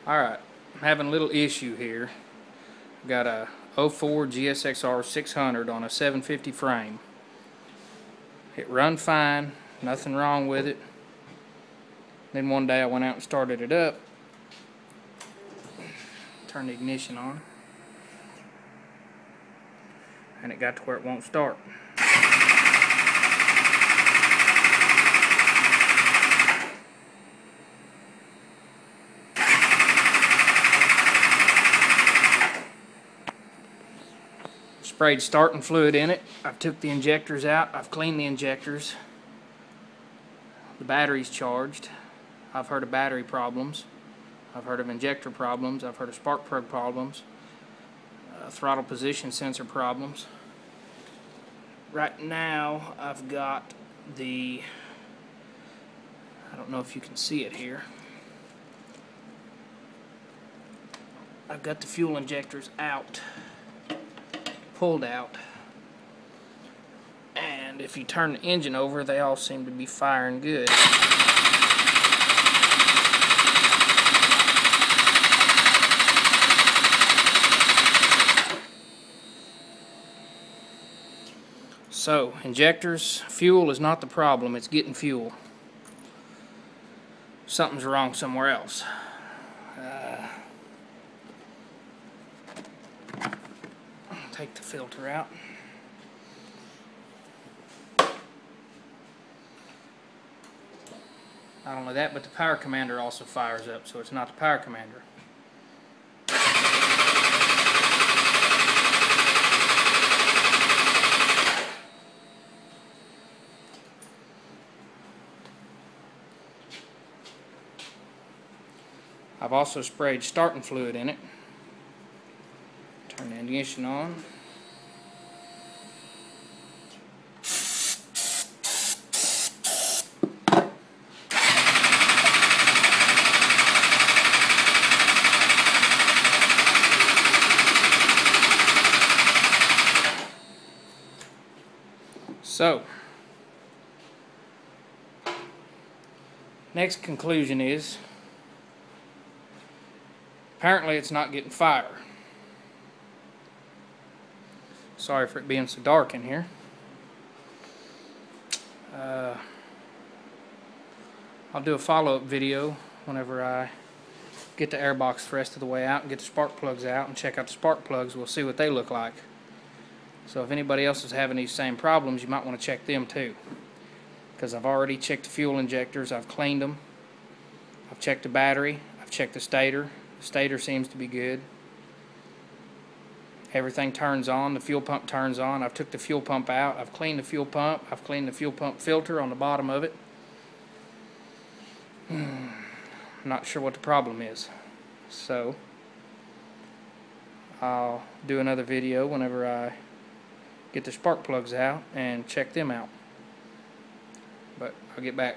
Alright, I'm having a little issue here. I've got a 04 Gsxr 600 on a 750 frame. It run fine, nothing wrong with it. Then one day I went out and started it up, turned the ignition on, and it got to where it won't start. Sprayed starting fluid in it. I've took the injectors out. I've cleaned the injectors. The battery's charged. I've heard of battery problems. I've heard of injector problems. I've heard of spark plug problems. Throttle position sensor problems. Right now I've got the, I don't know if you can see it here. I've got the fuel injectors out. Pulled out, and if you turn the engine over, they all seem to be firing good. So, injectors, fuel is not the problem, it's getting fuel. Something's wrong somewhere else. Take the filter out. Not only that, but the power commander also fires up, so it's not the power commander. I've also sprayed starting fluid in it. Turn the ignition on. So, next conclusion is, apparently it's not getting fire. Sorry for it being so dark in here. I'll do a follow-up video whenever I get the airbox the rest of the way out and get the spark plugs out and check out the spark plugs. We'll see what they look like. So if anybody else is having these same problems, you might want to check them too. Because I've already checked the fuel injectors, I've cleaned them, I've checked the battery, I've checked the stator. The stator seems to be good. Everything turns on, the fuel pump turns on. I've took the fuel pump out, I've cleaned the fuel pump, I've cleaned the fuel pump filter on the bottom of it. I'm not sure what the problem is. So, I'll do another video whenever I get the spark plugs out and check them out. But I'll get back